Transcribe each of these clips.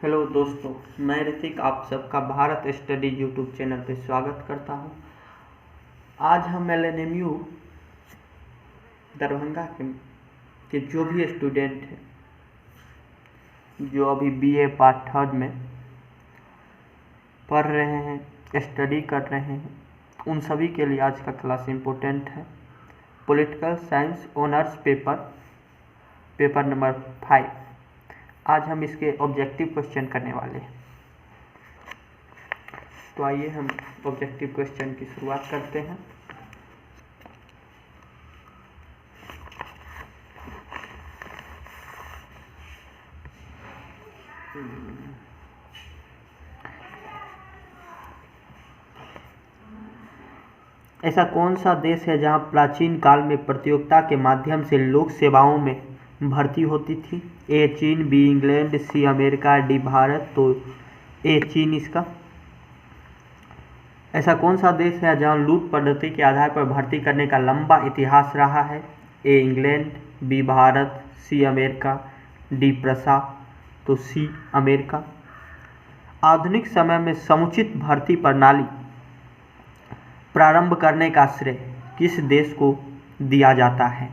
Hello दोस्तों, मैं ऋतिक आप सबका भारत स्टडी यूट्यूब चैनल पे स्वागत करता हूँ। आज हम LNMU दरभंगा के जो भी स्टूडेंट हैं जो अभी BA पार्ट थर्ड में पढ़ रहे हैं, स्टडी कर रहे हैं, उन सभी के लिए आज का क्लास इम्पोर्टेंट है। Political science honours paper number 5। आज हम इसके ऑब्जेक्टिव क्वेश्चन करने वाले हैं। तो आइए हम ऑब्जेक्टिव क्वेश्चन की शुरुआत करते हैं। ऐसा कौन सा देश है जहां प्राचीन काल में प्रतियोगिता के माध्यम से लोक सेवाओं में भर्ती होती थी? ए चीन, B England, C America, D Bharat. तो ए चीन इसका। ऐसा कौन सा देश है जहां लूट पद्धति के आधार पर भर्ती करने का लंबा इतिहास रहा है? A England, B Bharat, C America, D Prussia. तो सी अमेरिका। आधुनिक समय में समुचित भर्ती प्रणाली प्रारंभ करने का श्रेय किस देश को दिया जाता है?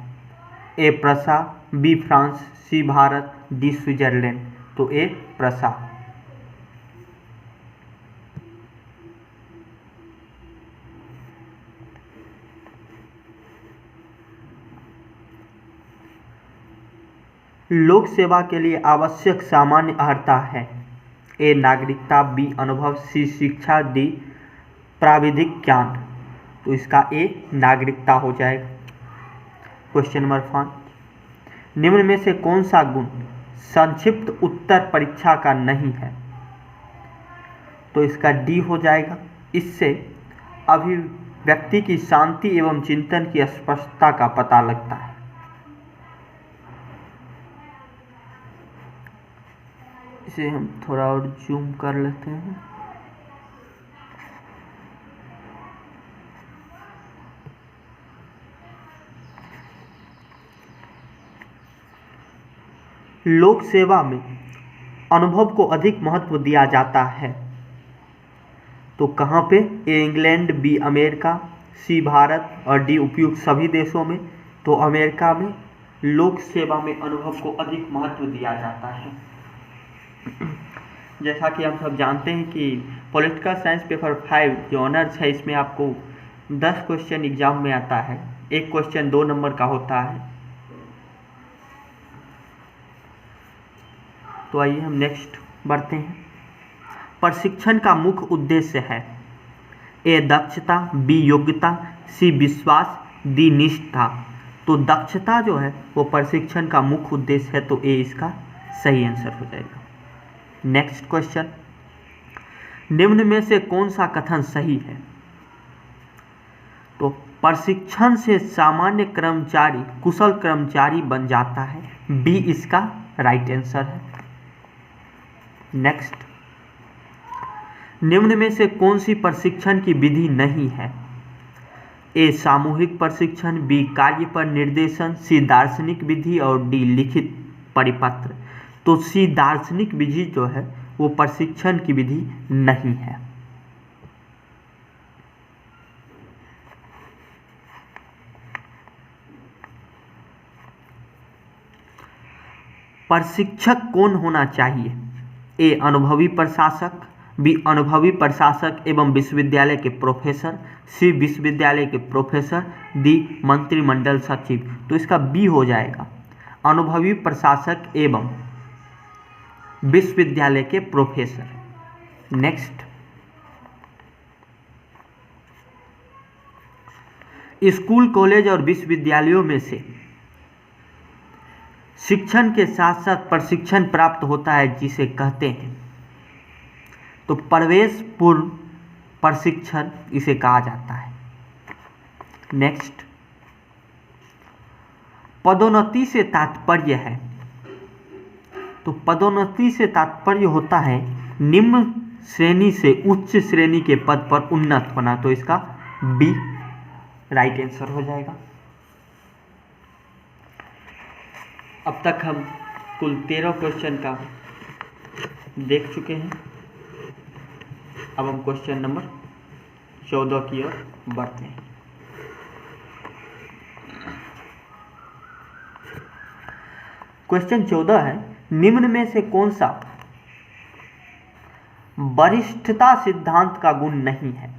ए प्रसा, बी फ्रांस, सी भारत, डी स्विट्जरलैंड। तो ए प्रसा। लोक सेवा के लिए आवश्यक सामान्य अर्हता है? ए नागरिकता, बी अनुभव, सी शिक्षा, डी प्राविधिक ज्ञान। तो इसका ए नागरिकता हो जाएगा। Question number 5। निम्न में से कौन सा गुण संक्षिप्त उत्तर परीक्षा का नहीं है? तो इसका डी हो जाएगा। इससे अभिव्यक्ति की शांति एवं चिंतन की स्पष्टता का पता लगता है। इसे हम थोड़ा और जूम कर लेते हैं। लोक सेवा में अनुभव को अधिक महत्व दिया जाता है। तो कहाँ पे? ए इंग्लैंड, बी अमेरिका, सी भारत और डी उपयुक्त सभी देशों में। तो अमेरिका में लोक सेवा में अनुभव को अधिक महत्व दिया जाता है। जैसा कि हम सब जानते हैं कि पॉलिटिकल साइंस पेपर 5 जो ऑनर्स है, इसमें आपको 10 क्वेश्चन एग्जाम में आता है। एक क्वेश्चन 2 नंबर का होता है। तो आइए हम नेक्स्ट बढ़ते हैं। प्रशिक्षण का मुख्य उद्देश्य है? ए दक्षता, बी योग्यता, सी विश्वास, डी निष्ठा। तो दक्षता जो है वो प्रशिक्षण का मुख्य उद्देश्य है। तो ए इसका सही आंसर हो जाएगा। Next question. निम्न में से कौन सा कथन सही है? तो प्रशिक्षण से सामान्य कर्मचारी कुशल कर्मचारी बन जाता है। बी इसका राइट आंसर है। नेक्स्ट। निम्न में से कौन सी प्रशिक्षण की विधि नहीं है? ए सामूहिक प्रशिक्षण, बी कार्य पर निर्देशन, सी दार्शनिक विधि और डी लिखित परिपत्र। तो सी दार्शनिक विधि जो है वो प्रशिक्षण की विधि नहीं है। प्रशिक्षक कौन होना चाहिए? ए अनुभवी प्रशासक, बी अनुभवी प्रशासक एवं विश्वविद्यालय के प्रोफेसर, सी विश्वविद्यालय के प्रोफेसर, डी मंत्रिमंडल सचिव। तो इसका बी हो जाएगा, अनुभवी प्रशासक एवं विश्वविद्यालय के प्रोफेसर। नेक्स्ट। स्कूल, कॉलेज और विश्वविद्यालयों में से शिक्षण के साथ साथ प्रशिक्षण प्राप्त होता है जिसे कहते हैं? तो प्रवेश पूर्व प्रशिक्षण इसे कहा जाता है। नेक्स्ट। पदोन्नति से तात्पर्य है? तो पदोन्नति से तात्पर्य होता है निम्न श्रेणी से उच्च श्रेणी के पद पर उन्नत होना। तो इसका बी राइट आंसर हो जाएगा। अब तक हम कुल 13 क्वेश्चन का देख चुके हैं। अब हम क्वेश्चन नंबर 14 की ओर बढ़ते हैं। क्वेश्चन 14 है, निम्न में से कौन सा वरिष्ठता सिद्धांत का गुण नहीं है?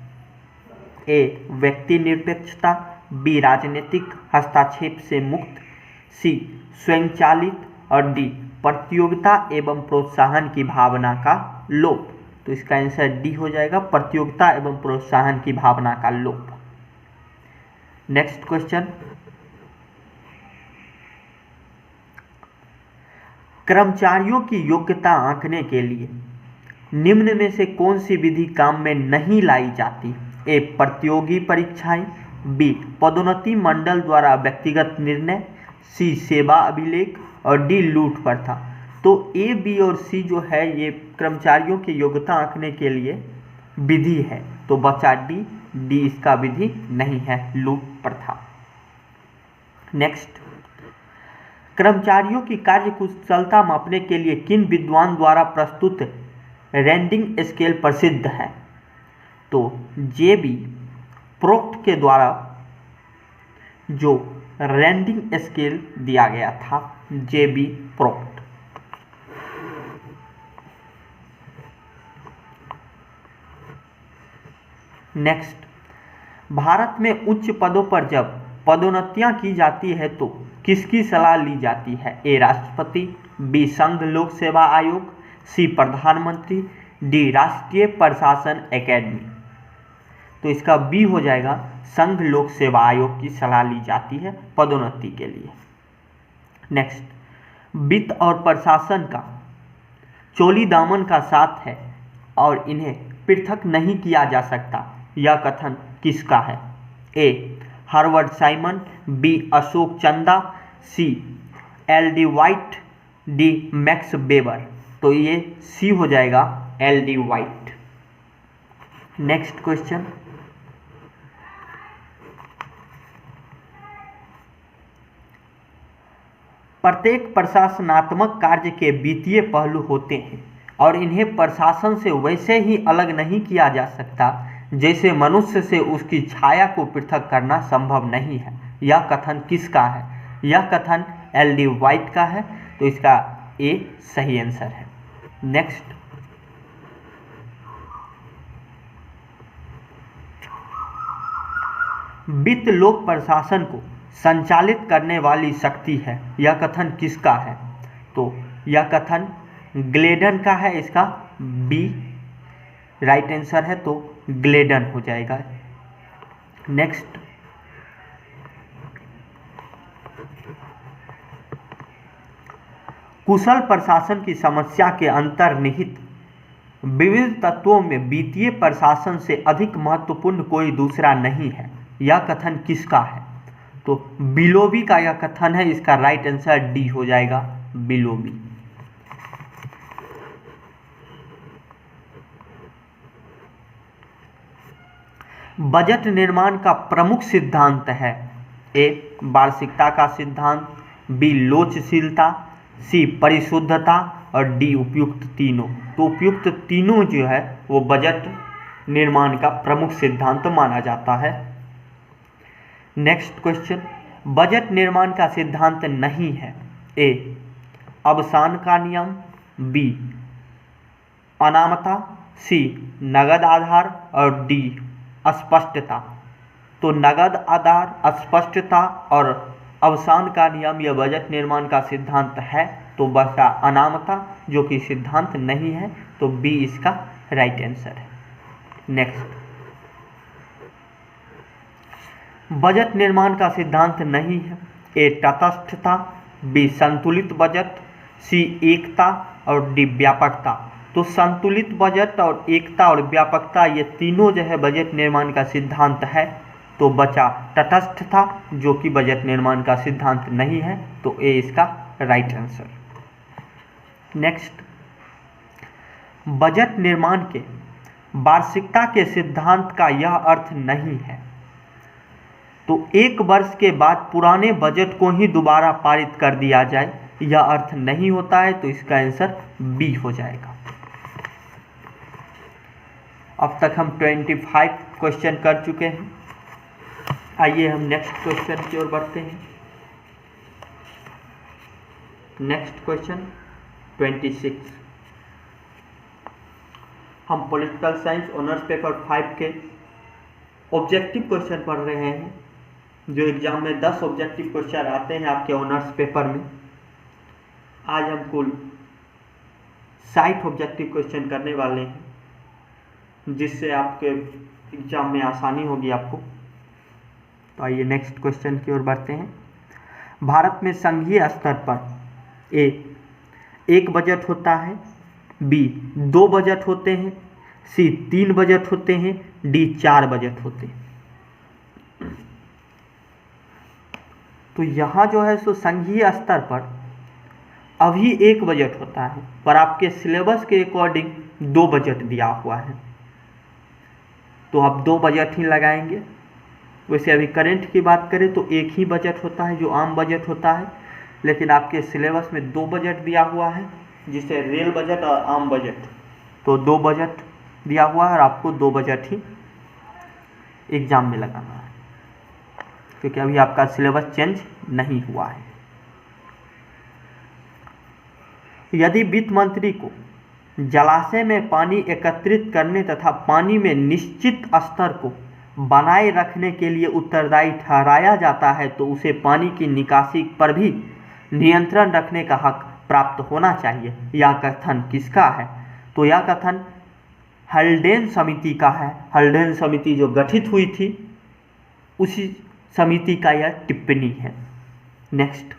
ए व्यक्ति निरपेक्षता, बी राजनीतिक हस्तक्षेप से मुक्त, सी स्वयंचालित और डी प्रतियोगिता एवं प्रोत्साहन की भावना का लोप। तो इसका आंसर डी हो जाएगा, प्रतियोगिता एवं प्रोत्साहन की भावना का लोप। नेक्स्ट क्वेश्चन, कर्मचारियों की योग्यता आंकने के लिए निम्न में से कौन सी विधि काम में नहीं लाई जाती? ए प्रतियोगी परीक्षाएं, बी पदोन्नति मंडल द्वारा व्यक्तिगत निर्णय, सी सेवा अभिलेख और डी लूट प्रथा। तो ए, बी और सी जो है ये कर्मचारियों की योग्यता आंकने के लिए विधि है, तो बचा डी, डी इसका विधि नहीं है, लूट प्रथा। नेक्स्ट, कर्मचारियों की कार्य कुशलता मापने के लिए किन विद्वान द्वारा प्रस्तुत रैंडिंग स्केल प्रसिद्ध है? तो जे.बी. प्रोक्ट के द्वारा जो रैंडिंग स्केल दिया गया था, जे.बी. प्रोक्ट। नेक्स्ट, भारत में उच्च पदों पर जब पदोन्नतियां की जाती है तो किसकी सलाह ली जाती है? ए राष्ट्रपति, बी संघ लोक सेवा आयोग, सी प्रधानमंत्री, डी राष्ट्रीय प्रशासन एकेडमी। तो इसका बी हो जाएगा, संघ लोक सेवा आयोग की सलाह ली जाती है पदोन्नति के लिए। नेक्स्ट, वित्त और प्रशासन का चोली दामन का साथ है और इन्हें पृथक नहीं किया जा सकता, यह कथन किसका है? A Herbert Simon, B Ashok Chanda, C L D. White, D Max Weber. तो ये सी हो जाएगा, एल.डी. वाइट। नेक्स्ट क्वेश्चन, प्रत्येक प्रशासनात्मक कार्य के वित्तीय पहलू होते हैं और इन्हें प्रशासन से वैसे ही अलग नहीं किया जा सकता जैसे मनुष्य से उसकी छाया को पृथक करना संभव नहीं है। यह कथन किसका है? यह कथन एल.डी. वाइट का है, तो इसका ए सही आंसर है। नेक्स्ट, वित्त लोक प्रशासन को संचालित करने वाली शक्ति है, यह कथन किसका है? तो यह कथन ग्लेडन का है, इसका बी राइट आंसर है, तो ग्लेडन हो जाएगा। नेक्स्ट, कुशल प्रशासन की समस्या के अंतर्निहित विविध तत्वों में वित्तीय प्रशासन से अधिक महत्वपूर्ण कोई दूसरा नहीं है, यह कथन किसका है? तो बिलोबी का यह कथन है, इसका राइट आंसर डी हो जाएगा, बिलोबी। बजट निर्माण का प्रमुख सिद्धांत है? ए वार्षिकता का सिद्धांत, बी लोचशीलता, सी परिशुद्धता और डी उपयुक्त तीनों। तो उपयुक्त तीनों जो है वो बजट निर्माण का प्रमुख सिद्धांत माना जाता है। नेक्स्ट क्वेश्चन, बजट निर्माण का सिद्धांत नहीं है? ए अवसान का नियम, बी अनामता, सी नगद आधार और डी अस्पष्टता। तो नगद आधार, अस्पष्टता और अवसान का नियम यह बजट निर्माण का सिद्धांत है, तो बचा अनामता जो कि सिद्धांत नहीं है, तो बी इसका राइट आंसर है। नेक्स्ट, बजट निर्माण का सिद्धांत नहीं है? ए तटस्थता, बी संतुलित बजट, सी एकता और डी व्यापकता। तो संतुलित बजट और एकता और व्यापकता ये तीनों जो है बजट निर्माण का सिद्धांत है, तो बचा तटस्थता जो कि बजट निर्माण का सिद्धांत नहीं है, तो ए इसका राइट आंसर। नेक्स्ट, बजट निर्माण के वार्षिकता के सिद्धांत का यह अर्थ नहीं है, तो एक वर्ष के बाद पुराने बजट को ही दोबारा पारित कर दिया जाए, यह अर्थ नहीं होता है, तो इसका आंसर बी हो जाएगा। अब तक हम 25 क्वेश्चन कर चुके हैं। आइए हम नेक्स्ट क्वेश्चन की ओर बढ़ते हैं। Next question 26। हम पॉलिटिकल साइंस ऑनर्स पेपर 5 के ऑब्जेक्टिव क्वेश्चन पढ़ रहे हैं, जो एग्जाम में 10 ऑब्जेक्टिव क्वेश्चन आते हैं आपके ऑनर्स पेपर में। आज हम कुल 60 ऑब्जेक्टिव क्वेश्चन करने वाले हैं, जिससे आपके एग्जाम में आसानी होगी आपको। तो आइए नेक्स्ट क्वेश्चन की ओर बढ़ते हैं। भारत में संघीय स्तर पर ए 1 बजट होता है, बी 2 बजट होते हैं, सी 3 बजट होते हैं, डी 4 बजट होते हैं। तो यहाँ जो है सो संघीय स्तर पर अभी 1 बजट होता है, पर आपके सिलेबस के अकॉर्डिंग 2 बजट दिया हुआ है, तो आप 2 बजट ही लगाएंगे। वैसे अभी करंट की बात करें तो 1 ही बजट होता है, जो आम बजट होता है, लेकिन आपके सिलेबस में 2 बजट दिया हुआ है, जिसे रेल बजट और आम बजट, तो 2 बजट दिया हुआ है और आपको 2 बजट ही एग्जाम में लगाना है, क्योंकि अभी आपका सिलेबस चेंज नहीं हुआ है। यदि वित्त मंत्री को जलाशय में पानी एकत्रित करने तथा पानी में निश्चित स्तर को बनाए रखने के लिए उत्तरदायी ठहराया जाता है, तो उसे पानी की निकासी पर भी नियंत्रण रखने का हक प्राप्त होना चाहिए। यह कथन किसका है? तो यह कथन हल्डेन समिति का है। हल्डेन समिति जो गठित हुई थी, उसी समिति का यह टिप्पणी है। नेक्स्ट,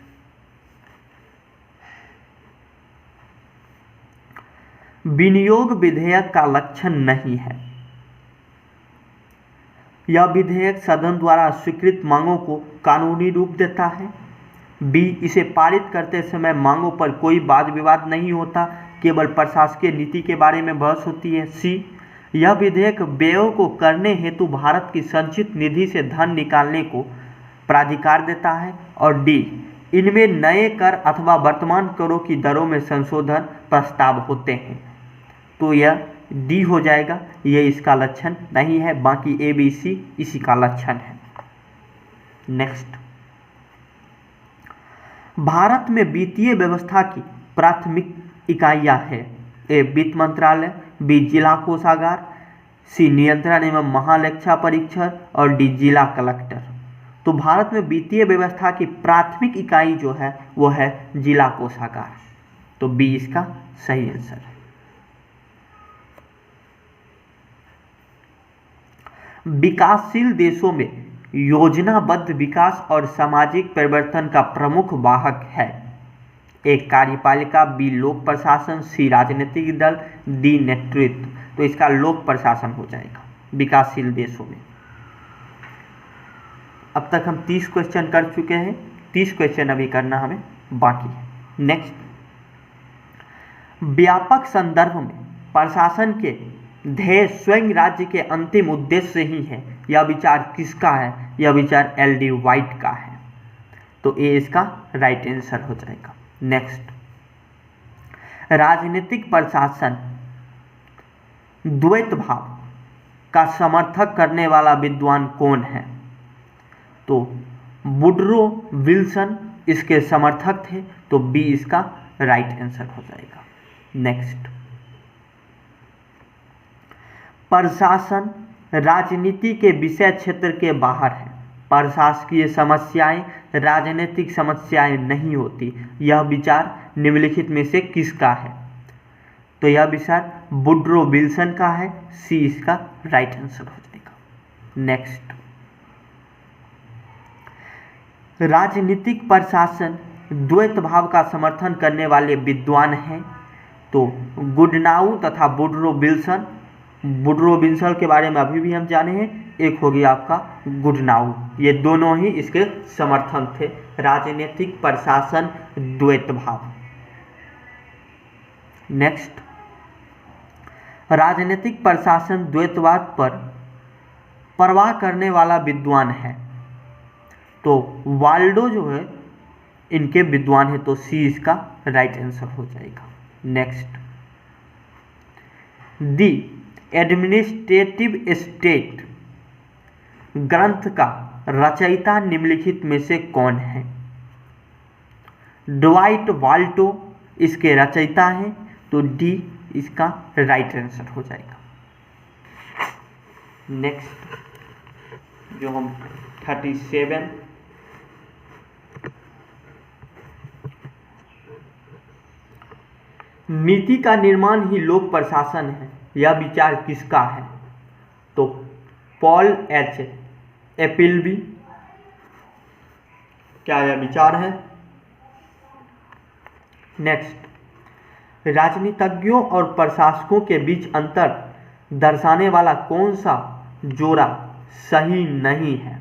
विनियोग विधेयक का लक्षण नहीं है। यह विधेयक सदन द्वारा स्वीकृत मांगों को कानूनी रूप देता है। बी, इसे पारित करते समय मांगों पर कोई वाद विवाद नहीं होता, केवल प्रशासकीय नीति के बारे में बहस होती है। सी, यह विधेयक व्ययों को करने हेतु भारत की संचित निधि से धन निकालने को प्राधिकार देता है। और डी, इनमें नए कर अथवा वर्तमान करों की दरों में संशोधन प्रस्ताव होते हैं। तो यह डी हो जाएगा, ये इसका लक्षण नहीं है। बाकी ए बी सी इसी का लक्षण है। नेक्स्ट, भारत में वित्तीय व्यवस्था की प्राथमिक इकाइयां हैं। ए, वित्त मंत्रालय, बी, जिला कोषागार, सी, नियंत्रण एवं महालेखा परीक्षक और डी, जिला कलेक्टर। तो भारत में वित्तीय व्यवस्था की प्राथमिक इकाई जो है वो है जिला कोषागार। तो बी इसका सही आंसर है। विकासशील देशों में योजनाबद्ध विकास और सामाजिक परिवर्तन का प्रमुख वाहक है। ए, कार्यपालिका, बी, लोक प्रशासन, सी, राजनीतिक दल, डी, नेतृत्व। तो इसका लोक प्रशासन हो जाएगा विकासशील देशों में। अब तक हम 30 क्वेश्चन कर चुके हैं, 30 क्वेश्चन अभी करना हमें बाकी है। नेक्स्ट, व्यापक संदर्भ में प्रशासन के ध्येय स्वयं राज्य के अंतिम उद्देश्य ही है। यह विचार किसका है? यह विचार एल.डी. वाइट का है। तो ए इसका राइट आंसर हो जाएगा। नेक्स्ट, राजनीतिक प्रशासन द्वैत भाव का समर्थक करने वाला विद्वान कौन है? तो वुडरो विल्सन इसके समर्थक थे। तो बी इसका राइट आंसर हो जाएगा। नेक्स्ट, प्रशासन राजनीति के विषय क्षेत्र के बाहर है। प्रशासकीय समस्याएं राजनीतिक समस्याएं नहीं होती। यह विचार निम्नलिखित में से किसका है? तो यह विचार वुडरो विल्सन का है। सी इसका राइट आंसर हो जाएगा। नेक्स्ट, राजनीतिक प्रशासन द्वैत भाव का समर्थन करने वाले विद्वान हैं। तो गुडनाउ तथा वुडरो विल्सन। वुडरो विल्सन के बारे में अभी भी हम जाने हैं। एक हो गया आपका गुडनाउ। ये दोनों ही इसके समर्थन थे, राजनीतिक प्रशासन द्वैत भाव। नेक्स्ट, राजनीतिक प्रशासन द्वैतवाद पर परवाह करने वाला विद्वान है। तो वाल्डो जो है इनके विद्वान हैं, तो सी इसका राइट आंसर हो जाएगा। नेक्स्ट, दी एडमिनिस्ट्रेटिव स्टेट ग्रंथ का रचयिता निम्नलिखित में से कौन है? ड्वाइट वाल्टो इसके रचयिता हैं, तो डी इसका राइट आंसर हो जाएगा। नेक्स्ट, जो हम 37 नीति का निर्माण ही लोक प्रशासन है, यह विचार किसका है? तो पॉल एच एपिलबी, क्या यह विचार है? नेक्स्ट, राजनीतिज्ञों और प्रशासकों के बीच अंतर दर्शाने वाला कौन सा जोड़ा सही नहीं है?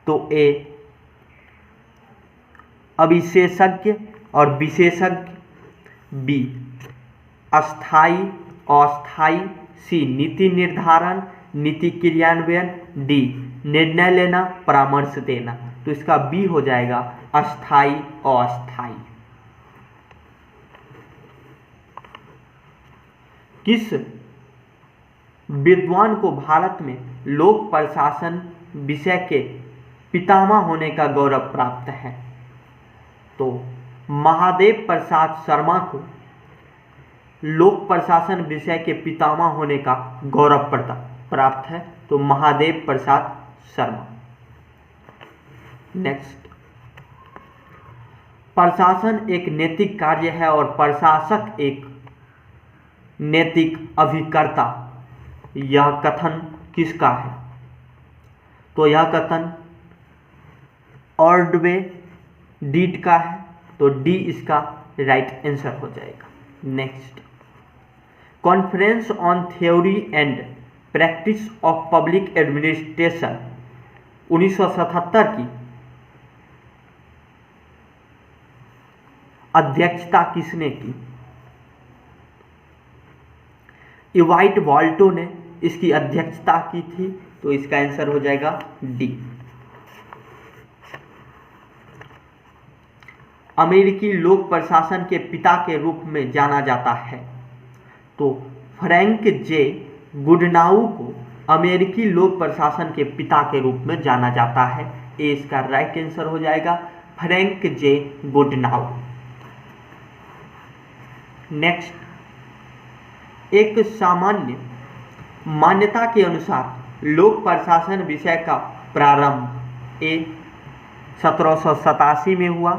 तो ए अविशेषज्ञ और विशेषज्ञ, बी अस्थाई अस्थाई, सी नीति निर्धारण नीति क्रियान्वयन, डी निर्णय लेना परामर्श देना। तो इसका बी हो जाएगा अस्थाई अस्थाई। किस विद्वान को भारत में लोक प्रशासन विषय के पितामह होने का गौरव प्राप्त है? तो महादेव प्रसाद शर्मा को लोक प्रशासन विषय के पितामह होने का गौरव प्राप्त है, तो महादेव प्रसाद शर्मा। नेक्स्ट, प्रशासन एक नैतिक कार्य है और प्रशासक एक नैतिक अभिकर्ता, यह कथन किसका है? तो यह कथन ऑर्डवे डीट का है, तो डी इसका राइट आंसर हो जाएगा। Next, conference on theory and practice of public administration 1977 की अध्यक्षता किसने की? इवाइट वाल्टो ने इसकी अध्यक्षता की थी, तो इसका आंसर हो जाएगा डी। अमेरिकी लोक प्रशासन के पिता के रूप में जाना जाता है, तो फ्रैंक जे गुडनाउ को अमेरिकी लोक प्रशासन के पिता के रूप में जाना जाता है। ए इसका राइट आंसर हो जाएगा, फ्रैंक जे गुडनाउ। नेक्स्ट, एक सामान्य मान्यता के अनुसार लोक प्रशासन विषय का प्रारंभ ए 1787 में हुआ,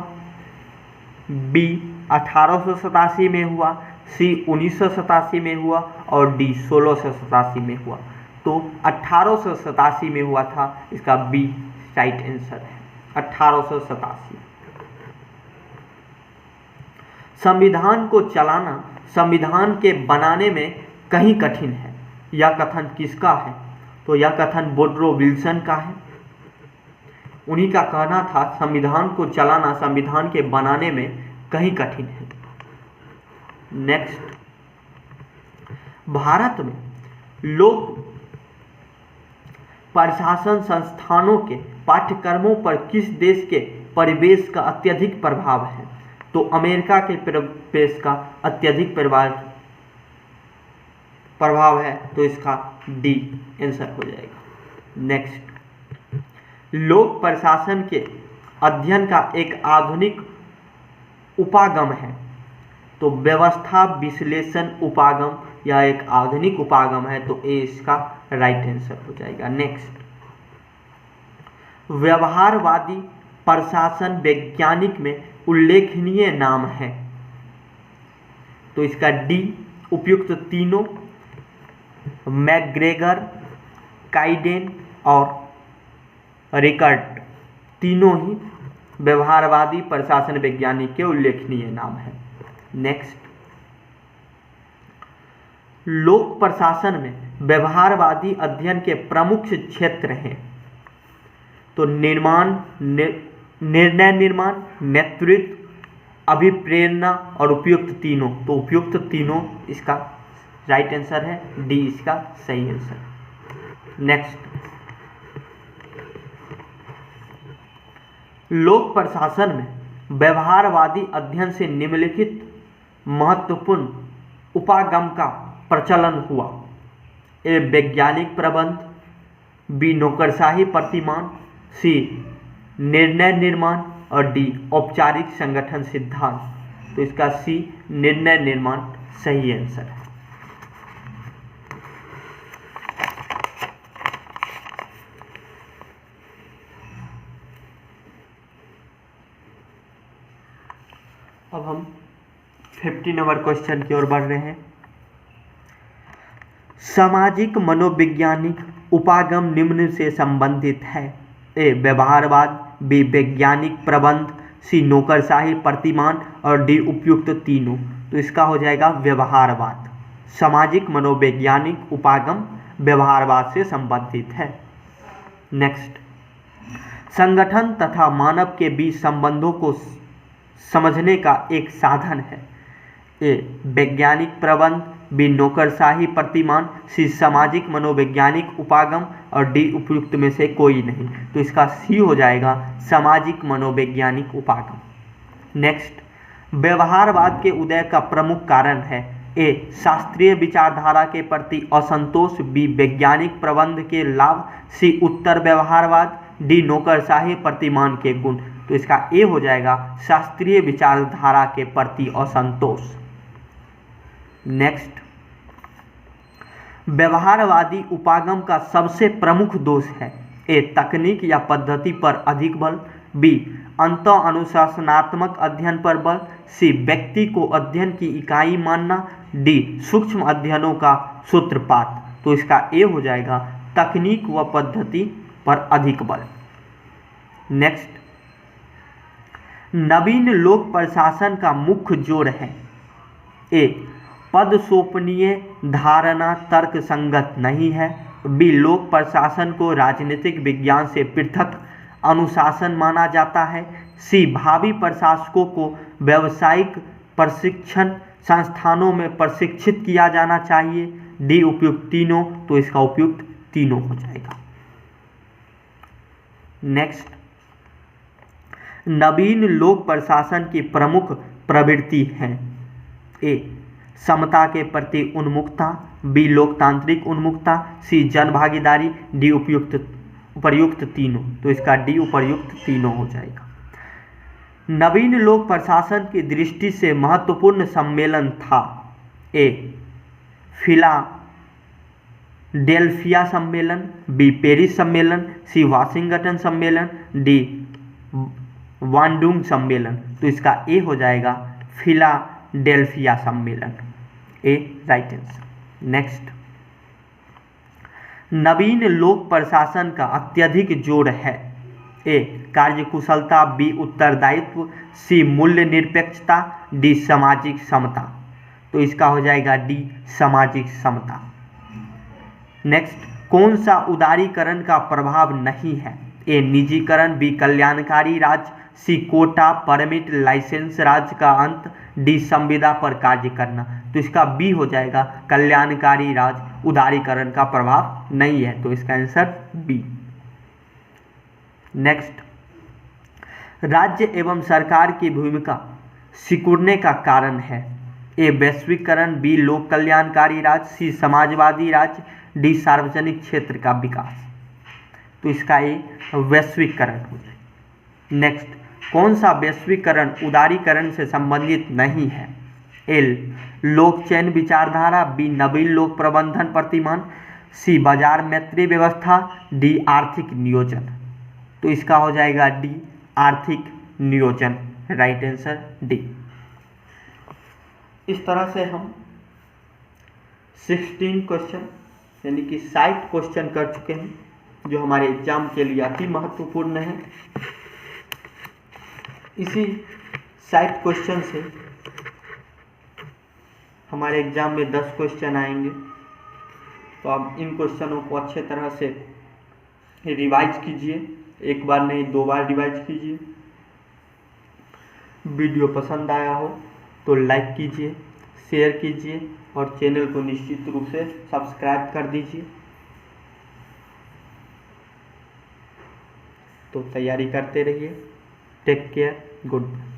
बी 1887 में हुआ, सी 1987 में हुआ और डी 1687 में हुआ। तो 1887 में हुआ था, इसका बी राइट आंसर है, 1887। संविधान को चलाना संविधान के बनाने में कहीं कठिन है, यह कथन किसका है? तो यह कथन वुडरो विल्सन का है। उन्हीं का कहना था संविधान को चलाना संविधान के बनाने में कहीं कठिन है। नेक्स्ट, भारत में लोक प्रशासन संस्थानों के पाठ्यक्रमों पर किस देश के परिवेश का अत्यधिक प्रभाव है? तो अमेरिका के परिवेश का अत्यधिक प्रभाव है, तो इसका डी आंसर हो जाएगा। नेक्स्ट, लोक प्रशासन के अध्ययन का एक आधुनिक उपागम है, तो व्यवस्था विश्लेषण उपागम या एक आधुनिक उपागम है, तो ए इसका राइट आंसर हो जाएगा। नेक्स्ट, व्यवहारवादी प्रशासन वैज्ञानिक में उल्लेखनीय नाम है, तो इसका डी उपयुक्त तीनों मैकग्रेगर, काइडेन और रिकर्ट तीनों ही व्यवहारवादी प्रशासन वैज्ञानिक के उल्लेखनीय नाम है। नेक्स्ट, लोक प्रशासन में व्यवहारवादी अध्ययन के प्रमुख क्षेत्र हैं, तो निर्माण, निर्णय निर्माण, नेतृत्व, अभिप्रेरणा और उपयुक्त तीनों। तो उपयुक्त तीनों इसका राइट आंसर है, डी इसका सही आंसर। नेक्स्ट, लोक प्रशासन में व्यवहारवादी अध्ययन से निम्नलिखित महत्वपूर्ण उपागम का प्रचलन हुआ। ए वैज्ञानिक प्रबंध, बी नौकरशाही प्रतिमान, सी निर्णय निर्माण और डी औपचारिक संगठन सिद्धांत। तो इसका सी निर्णय निर्माण सही आंसर है। अब हम 50 नंबर क्वेश्चन की ओर बढ़ रहे हैं। सामाजिक मनोवैज्ञानिक उपागम निम्न से संबंधित है। ए व्यवहारवाद, बी वैज्ञानिक प्रबंध, सी नौकरशाही प्रतिमान और डी उपयुक्त तीनों। तो इसका हो जाएगा व्यवहारवाद। सामाजिक मनोवैज्ञानिक उपागम व्यवहारवाद से संबंधित है। नेक्स्ट, संगठन तथा मानव के बीच संबंधों को समझने का एक साधन है। ए वैज्ञानिक प्रबंध, बी नौकरशाही प्रतिमान, सी सामाजिक मनोवैज्ञानिक उपागम और डी उपयुक्त में से कोई नहीं। तो इसका सी हो जाएगा सामाजिक मनोवैज्ञानिक उपागम। नेक्स्ट, व्यवहारवाद के उदय का प्रमुख कारण है। ए शास्त्रीय विचारधारा के प्रति असंतोष, बी वैज्ञानिक प्रबंध के लाभ, सी उत्तर व्यवहारवाद, डी नौकरशाही प्रतिमान के गुण। तो इसका ए हो जाएगा शास्त्रीय विचारधारा के प्रति असंतोष। नेक्स्ट, व्यवहारवादी उपागम का सबसे प्रमुख दोष है। ए तकनीक या पद्धति पर अधिक बल, बी अंतः अनुशासनात्मक अध्ययन पर बल, सी व्यक्ति को अध्ययन की इकाई मानना, डी सूक्ष्म अध्ययनों का सूत्रपात। तो इसका ए हो जाएगा तकनीक व पद्धति पर अधिक बल। नेक्स्ट, नवीन लोक प्रशासन का मुख्य जोड़ है। ए पद सोपनीय धारणा तर्क संगत नहीं है, बी लोक प्रशासन को राजनीतिक विज्ञान से पृथक अनुशासन माना जाता है, सी भावी प्रशासकों को व्यावसायिक प्रशिक्षण संस्थानों में प्रशिक्षित किया जाना चाहिए, डी उपयुक्त तीनों। तो इसका उपयुक्त तीनों हो जाएगा। नेक्स्ट, नवीन लोक प्रशासन की प्रमुख प्रवृत्ति है। ए समता के प्रति उन्मुखता, बी लोकतांत्रिक उन्मुखता, सी जन भागीदारी, डी उपर्युक्त तीनों। तो इसका डी उपर्युक्त तीनों हो जाएगा। नवीन लोक प्रशासन की दृष्टि से महत्वपूर्ण सम्मेलन था। ए फिलाडेल्फिया सम्मेलन, बी पेरिस सम्मेलन, सी वाशिंगटन सम्मेलन, डी वांडुंग सम्मेलन। तो इसका ए हो जाएगा फिलाडेल्फिया सम्मेलन। ए राइट आंसर। नेक्स्ट, नवीन लोक प्रशासन का अत्यधिक जोर है। ए कार्यकुशलता, बी उत्तरदायित्व, सी मूल्य निरपेक्षता, डी सामाजिक समता। तो इसका हो जाएगा डी सामाजिक समता। नेक्स्ट, कौन सा उदारीकरण का प्रभाव नहीं है। ए निजीकरण, बी कल्याणकारी राज, सी कोटा परमिट लाइसेंस राज का अंत, डी संविदा पर कार्य करना। तो इसका बी हो जाएगा कल्याणकारी राज उदारीकरण का प्रभाव नहीं है। तो इसका आंसर बी। नेक्स्ट, राज्य एवं सरकार की भूमिका सिकुड़ने का कारण है। ए वैश्वीकरण, बी लोक कल्याणकारी राज, सी समाजवादी राज, डी सार्वजनिक क्षेत्र का विकास। तो इसका ए वैश्वीकरण हो जाए। नेक्स्ट, कौन सा वैश्वीकरण उदारीकरण से संबंधित नहीं है। एल लोक चयन विचारधारा, बी नवीन लोक प्रबंधन प्रतिमान, सी बाजार मैत्री व्यवस्था, डी आर्थिक नियोजन। तो इसका हो जाएगा डी आर्थिक नियोजन। Right answer D. इस तरह से हम 16 क्वेश्चन यानी कि 60 क्वेश्चन कर चुके हैं जो हमारे एग्जाम के लिए अति महत्वपूर्ण है। इसी 60 क्वेश्चन से हमारे एग्जाम में 10 क्वेश्चन आएंगे। तो आप इन क्वेश्चनों को अच्छे तरह से रिवाइज कीजिए, एक बार नहीं 2 बार रिवाइज कीजिए। वीडियो पसंद आया हो तो लाइक कीजिए, शेयर कीजिए और चैनल को निश्चित रूप से सब्सक्राइब कर दीजिए। तो तैयारी करते रहिए। Take care, good bye.